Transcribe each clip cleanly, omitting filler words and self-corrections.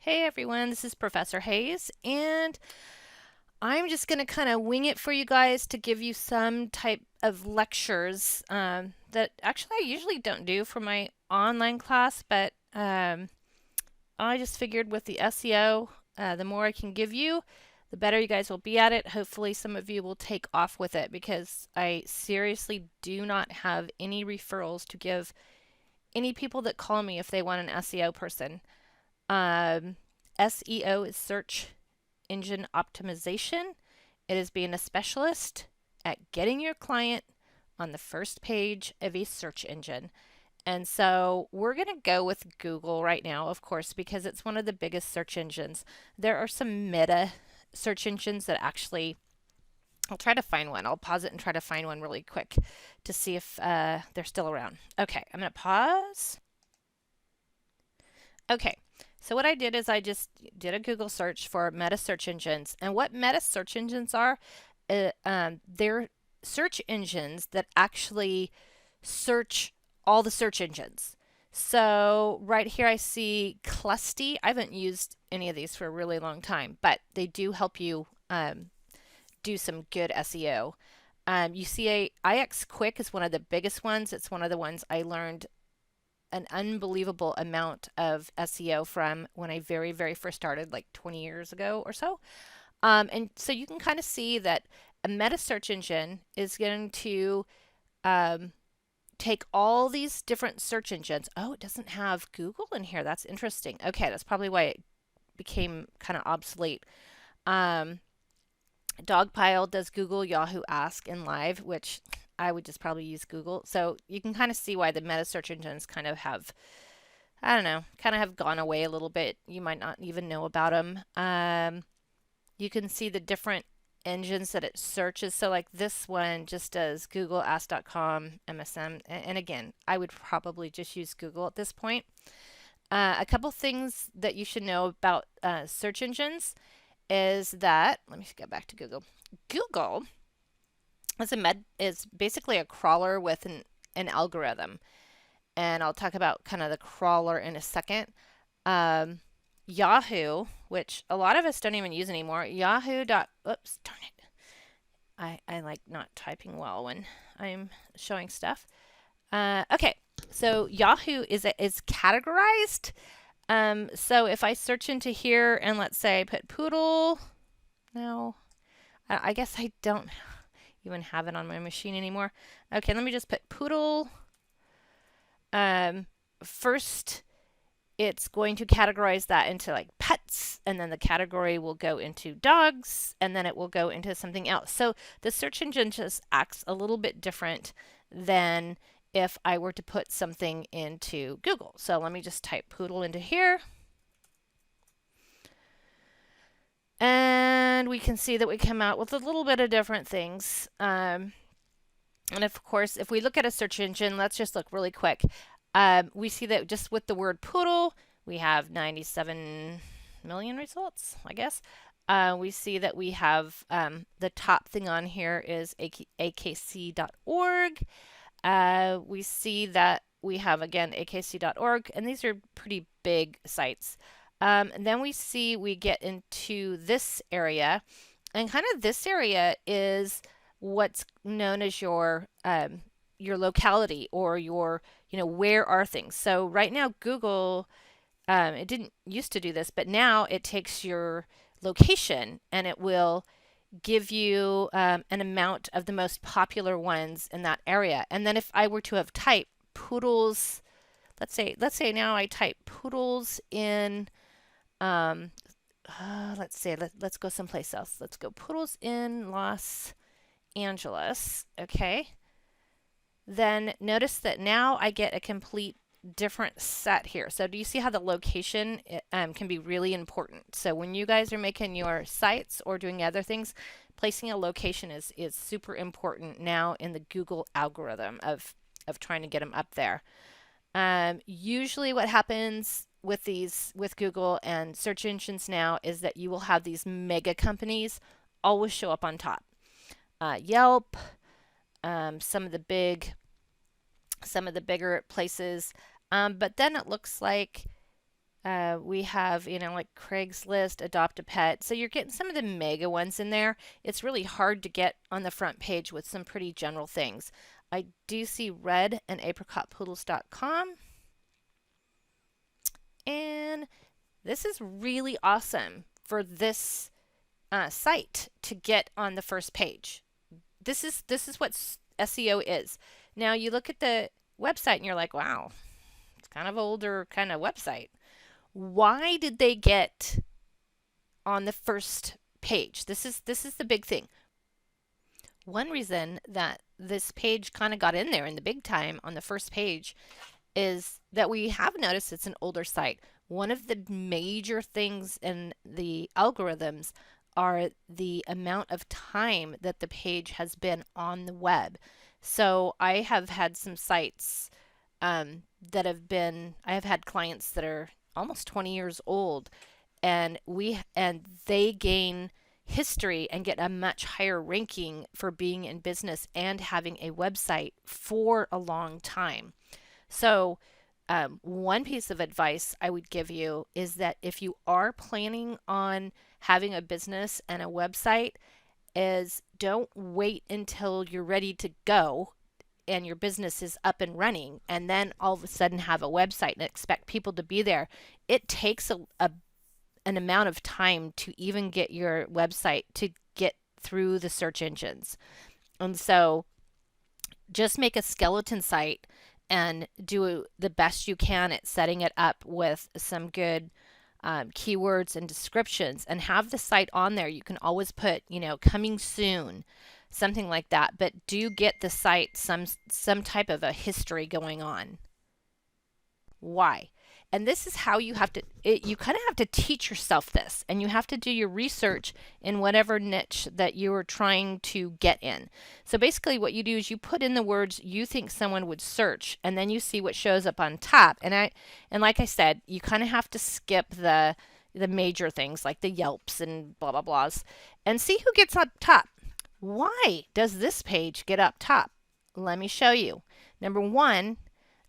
Hey everyone, this is Professor Hayes, and I'm just going to kind of wing it for you guys to give you some type of lectures that actually I usually don't do for my online class, but I just figured with the SEO, the more I can give you, the better you guys will be at it. Hopefully, some of you will take off with it because I seriously do not have any referrals to give any people that call me if they want an SEO person. Um, SEO is search engine optimization. It is being a specialist at getting your client on the first page of a search engine. And so we're going to go with Google right now, of course, because it's one of the biggest search engines. There are some meta search engines that actually, I'll try to find one. I'll pause it and try to find one really quick to see if they're still around. Okay, I'm going to pause. Okay, so what I did is I just did a Google search for meta search engines. And what meta search engines are, they're search engines that actually search all the search engines. So right here I see Clusty. I haven't used any of these for a really long time, but they do help you do some good SEO. You see IX Quick is one of the biggest ones. It's one of the ones I learned an unbelievable amount of SEO from when I very, very first started, like 20 years ago or so. And so you can kind of see that a meta search engine is going to take all these different search engines. Oh, it doesn't have Google in here. That's interesting. Okay, that's probably why it became kind of obsolete. Dogpile does Google, Yahoo Ask, and Live, which I would just probably use Google. So you can kind of see why the meta search engines kind of have, I don't know, kind of have gone away a little bit. You might not even know about them. You can see the different engines that it searches. So like this one just does Google, Ask.com, MSM. And again, I would probably just use Google at this point. A couple things that you should know about search engines is that, let me get back to Google. Google is basically a crawler with an algorithm. And I'll talk about kind of the crawler in a second. Yahoo, which a lot of us don't even use anymore. Oops, darn it. I like not typing well when I'm showing stuff. Okay, so Yahoo is categorized. So if I search into here and let's say I put poodle, no, I guess I don't even have it on my machine anymore. Okay, let me just put poodle. First, it's going to categorize that into like pets, and then the category will go into dogs, and then it will go into something else. So the search engine just acts a little bit different than if I were to put something into Google. So let me just type poodle into here. And we can see that we come out with a little bit of different things. And of course, if we look at a search engine, let's just look really quick. We see that just with the word poodle, we have 97 million results, I guess. We see that we have the top thing on here is akc.org. We see that we have, again, akc.org, and these are pretty big sites. And then we get into this area, and kind of this area is what's known as your locality, or your, where are things. So right now Google, it didn't used to do this, but now it takes your location and it will give you an amount of the most popular ones in that area. And then if I were to have typed poodles, let's say now I type poodles in let's go someplace else. Let's go poodles in Los Angeles. Okay. Then notice that now I get a complete different set here. So do you see how the location can be really important? So when you guys are making your sites or doing other things, placing a location is super important now in the Google algorithm of trying to get them up there. Usually what happens with Google and search engines now is that you will have these mega companies always show up on top. Yelp, some of the bigger places. But then it looks like We have, like Craigslist, Adopt a Pet. So you're getting some of the mega ones in there. It's really hard to get on the front page with some pretty general things. I do see red and apricotpoodles.com. And this is really awesome for this site to get on the first page. This is what SEO is. Now you look at the website and you're like, wow, it's kind of older kind of website. Why did they get on the first page? This is the big thing. One reason that this page kind of got in there in the big time on the first page is that we have noticed it's an older site. One of the major things in the algorithms are the amount of time that the page has been on the web. So I have had some sites that I have had clients that are almost 20 years old, and they gain history and get a much higher ranking for being in business and having a website for a long time. So, one piece of advice I would give you is that if you are planning on having a business and a website, is don't wait until you're ready to go and your business is up and running and then all of a sudden have a website and expect people to be there. It takes an amount of time to even get your website to get through the search engines. And so just make a skeleton site and do the best you can at setting it up with some good keywords and descriptions, and have the site on there. You can always put, coming soon, something like that, but do get the site some type of a history going on. Why? And this is how you have to, you kind of have to teach yourself this, and you have to do your research in whatever niche that you are trying to get in. So basically what you do is you put in the words you think someone would search, and then you see what shows up on top. And like I said, you kind of have to skip the major things like the Yelps and blah blah blahs and see who gets up top. Why does this page get up top? Let me show you. Number one,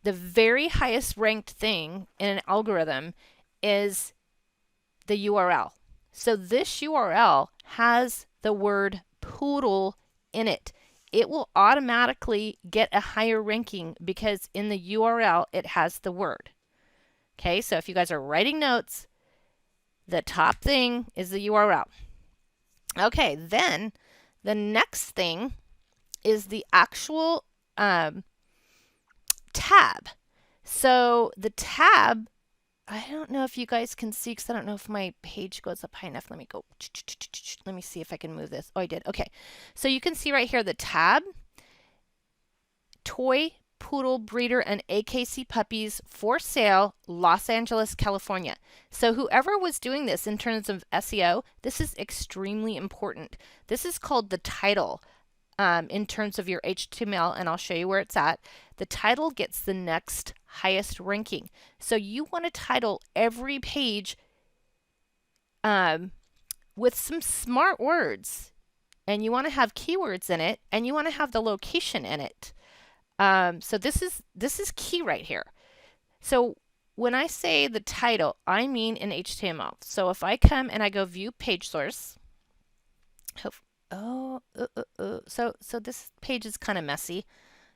the very highest ranked thing in an algorithm is the URL. So this URL has the word poodle in it. It will automatically get a higher ranking because in the URL it has the word. Okay, so if you guys are writing notes, the top thing is the URL. Okay, then the next thing is the actual tab. So the tab, I don't know if you guys can see because I don't know if my page goes up high enough. Let me go. Let me see if I can move this. Oh, I did. Okay. So you can see right here the tab, toy, poodle, breeder, and AKC puppies for sale, Los Angeles, California. So whoever was doing this in terms of SEO, this is extremely important. This is called the title. In terms of your HTML, and I'll show you where it's at. The title gets the next highest ranking. So you want to title every page with some smart words, and you want to have keywords in it, and you want to have the location in it. So this is key right here. So when I say the title, I mean in HTML. So if I come and I go view page source, so this page is kind of messy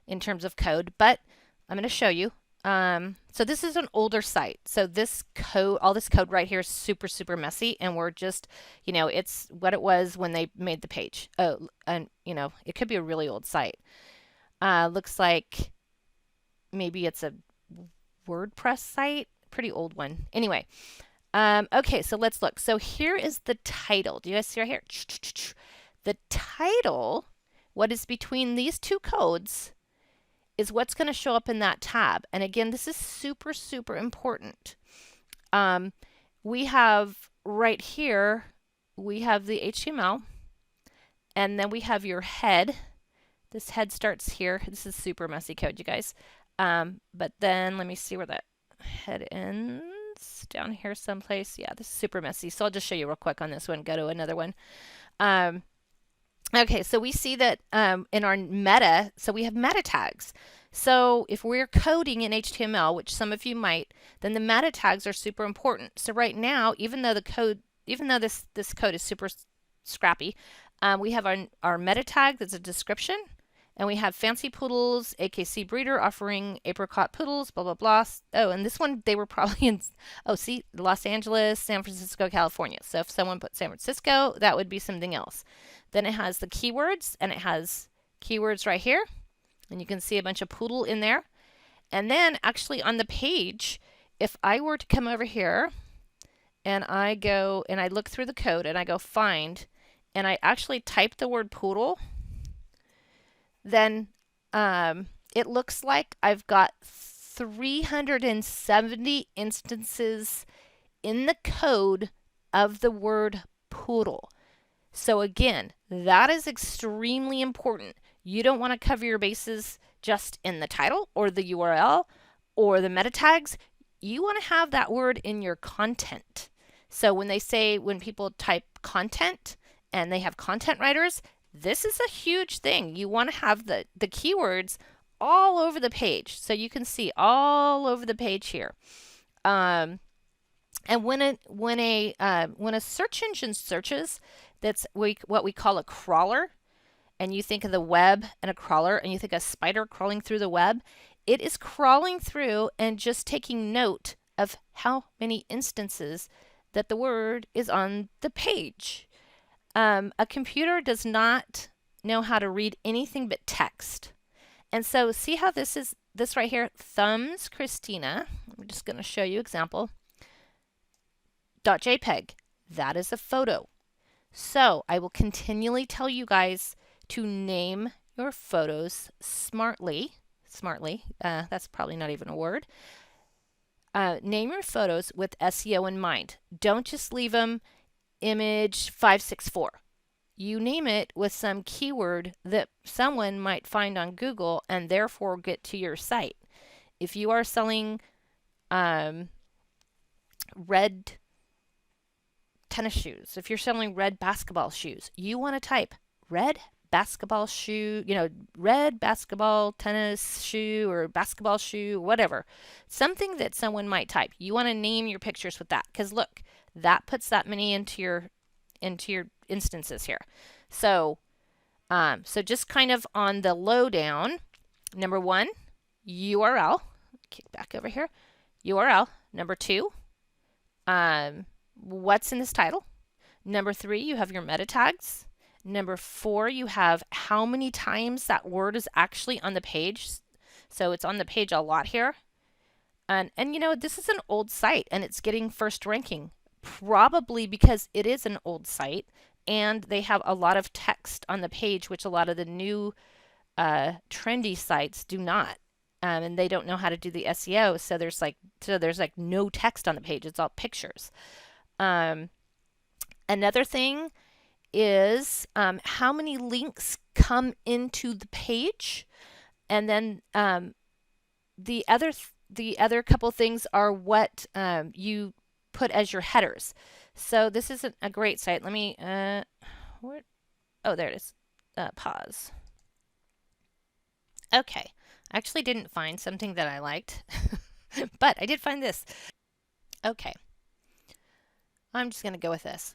in terms of code, but I'm going to show you. So this is an older site. So this code, all this code right here is super, super messy, and we're just, it's what it was when they made the page. Oh, and it could be a really old site. Looks like maybe it's a WordPress site, pretty old one. Anyway, okay, so let's look. So here is the title. Do you guys see right here? The title, what is between these two codes, is what's going to show up in that tab. And again, this is super, super important. We have right here, we have the HTML, and then we have your head. This head starts here. This is super messy code, you guys. But then let me see where that head ends. Down here someplace. Yeah, this is super messy. So I'll just show you real quick on this one. Go to another one. Okay, so we see that in our meta, so we have meta tags. So if we're coding in HTML, which some of you might, then the meta tags are super important. So right now, even though this code is super scrappy, we have our meta tag that's a description, and we have fancy poodles, AKC breeder offering apricot poodles, blah blah blah. Oh, and this one they were probably in. Oh, see, Los Angeles, San Francisco, California. So if someone put San Francisco, that would be something else. Then it has the keywords, and it has keywords right here. And you can see a bunch of poodle in there. And then actually on the page, if I were to come over here and I go and I look through the code and I go find and I actually type the word poodle, then it looks like I've got 370 instances in the code of the word poodle. So again, that is extremely important. You don't want to cover your bases just in the title or the URL or the meta tags. You want to have that word in your content. So when people type content and they have content writers, this is a huge thing. You want to have the keywords all over the page. So you can see all over the page here. And when a search engine searches, that's what we call a crawler, and you think of the web and a crawler, and you think a spider crawling through the web, it is crawling through and just taking note of how many instances that the word is on the page. A computer does not know how to read anything but text. And so see how this right here, thumbs Christina. I'm just going to show you example. .jpg. That is a photo. So I will continually tell you guys to name your photos smartly. That's probably not even a word. Name your photos with SEO in mind. Don't just leave them image 564. You name it with some keyword that someone might find on Google and therefore get to your site. If you are selling red tennis shoes, if you're selling red basketball shoes, you want to type red basketball shoe, red basketball tennis shoe or basketball shoe, whatever. Something that someone might type. You want to name your pictures with that because look, that puts that many into your instances here. So just kind of on the lowdown, number 1, URL. Kick back over here. URL. Number 2, what's in this title. Number 3, you have your meta tags. Number 4, you have how many times that word is actually on the page. So it's on the page a lot here. And this is an old site and it's getting first ranking, probably because it is an old site and they have a lot of text on the page, which a lot of the new trendy sites do not. And they don't know how to do the SEO, so there's like no text on the page. It's all pictures. Another thing is how many links come into the page, and then the other couple things are what you put as your headers. So this isn't a great site. Let me there it is. Pause. Okay, I actually didn't find something that I liked, but I did find this. Okay, I'm just going to go with this.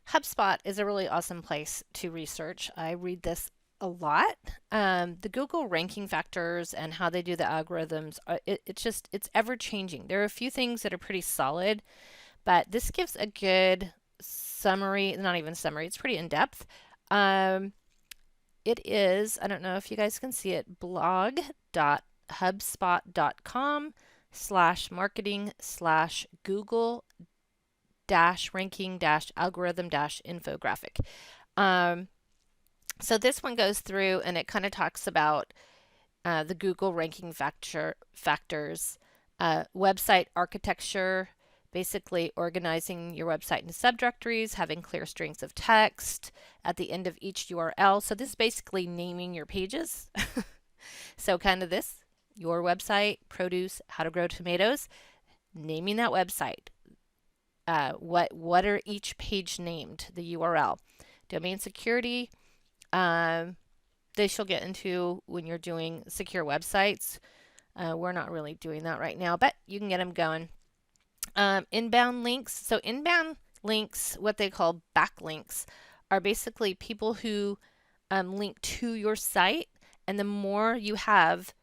HubSpot is a really awesome place to research. I read this a lot. The Google ranking factors and how they do the algorithms, it's ever changing. There are a few things that are pretty solid, but this gives a good summary, not even summary, it's pretty in depth. It is, I don't know if you guys can see it, blog.hubspot.com/marketing/Google ranking algorithm infographic. So this one goes through and it kind of talks about the Google ranking factors, website architecture, basically organizing your website into subdirectories, having clear strings of text at the end of each URL. So this is basically naming your pages. So kind of this, your website, produce, how to grow tomatoes, naming that website. What are each page named, the URL. Domain security, This you'll get into when you're doing secure websites. We're not really doing that right now, but you can get them going. Inbound links. So inbound links, what they call backlinks, are basically people who link to your site, and the more you have,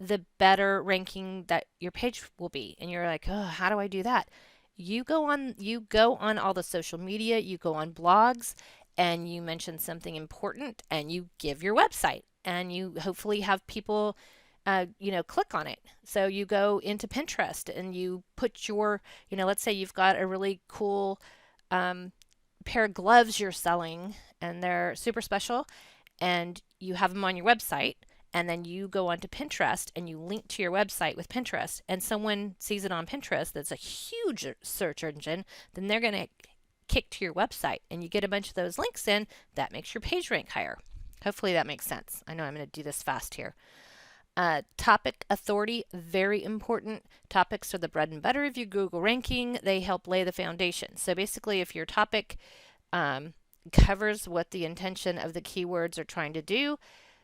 the better ranking that your page will be. And you're like, oh, how do I do that? You go on all the social media, you go on blogs, and you mention something important, and you give your website, and you hopefully have people click on it. So you go into Pinterest and you put your, let's say you've got a really cool pair of gloves you're selling and they're super special, and you have them on your website, and then you go onto Pinterest and you link to your website with Pinterest, and someone sees it on Pinterest that's a huge search engine, then they're going to kick to your website, and you get a bunch of those links in. That makes your page rank higher. Hopefully that makes sense. I know I'm going to do this fast here. Topic authority, very important. Topics are the bread and butter of your Google ranking. They help lay the foundation. So basically, if your topic covers what the intention of the keywords are trying to do.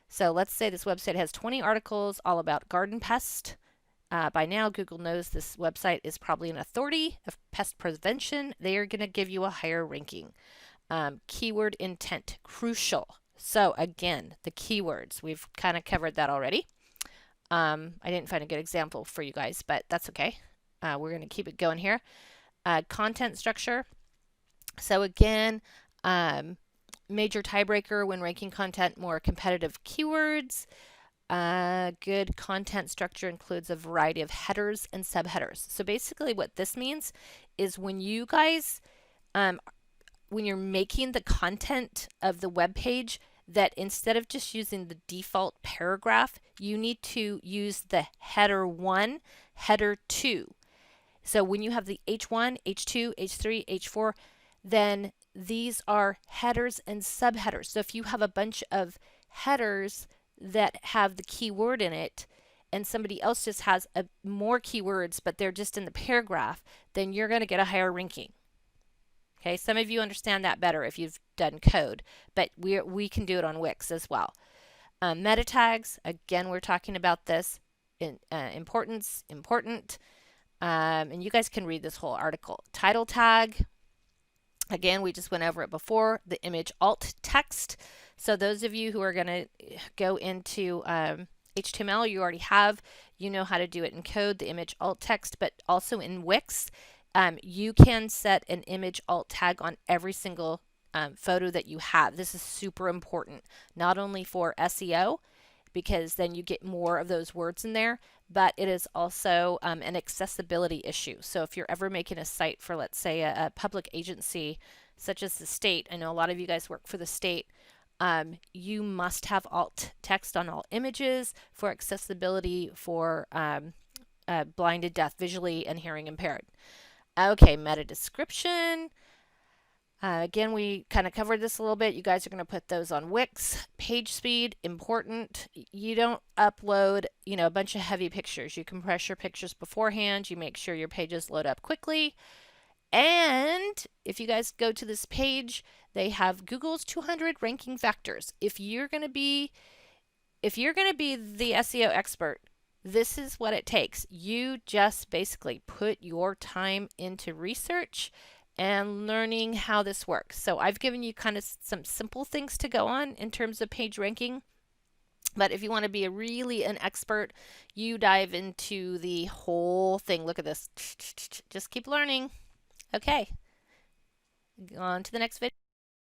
So let's say this website has 20 articles all about garden pest. By now, Google knows this website is probably an authority of pest prevention. They are going to give you a higher ranking. Keyword intent, crucial. So again, the keywords, we've kind of covered that already. I didn't find a good example for you guys, but that's okay. We're going to keep it going here. Content structure. So again, major tiebreaker when ranking content, more competitive keywords. Good content structure includes a variety of headers and subheaders. So basically what this means is when you guys, when you're making the content of the web page, that instead of just using the default paragraph, you need to use the header 1, header 2. So when you have the H1, H2, H3, H4, then these are headers and subheaders. So if you have a bunch of headers that have the keyword in it, and somebody else just has more keywords, but they're just in the paragraph, then you're going to get a higher ranking. Okay, some of you understand that better if you've done code, but we can do it on Wix as well. Meta tags, again, we're talking about this in important. And you guys can read this whole article. Title tag, again, we just went over it before. The image alt text. So those of you who are going to go into HTML, you already have, you know how to do it in code, the image alt text, but also in Wix. You can set an image alt tag on every single photo that you have. This is super important, not only for SEO, because then you get more of those words in there, but it is also an accessibility issue. So if you're ever making a site for, let's say, a public agency such as the state, I know a lot of you guys work for the state, you must have alt text on all images for accessibility for blinded, deaf, visually, and hearing impaired. Okay, meta description. Again, we kind of covered this a little bit. You guys are going to put those on Wix. Page speed, important. You don't upload, a bunch of heavy pictures. You compress your pictures beforehand. You make sure your pages load up quickly. And if you guys go to this page, they have Google's 200 ranking factors. If you're going to be the SEO expert, this is what it takes. You just basically put your time into research and learning how this works. So I've given you kind of some simple things to go on in terms of page ranking. But if you want to be really an expert, you dive into the whole thing. Look at this. Just keep learning. Okay. On to the next video.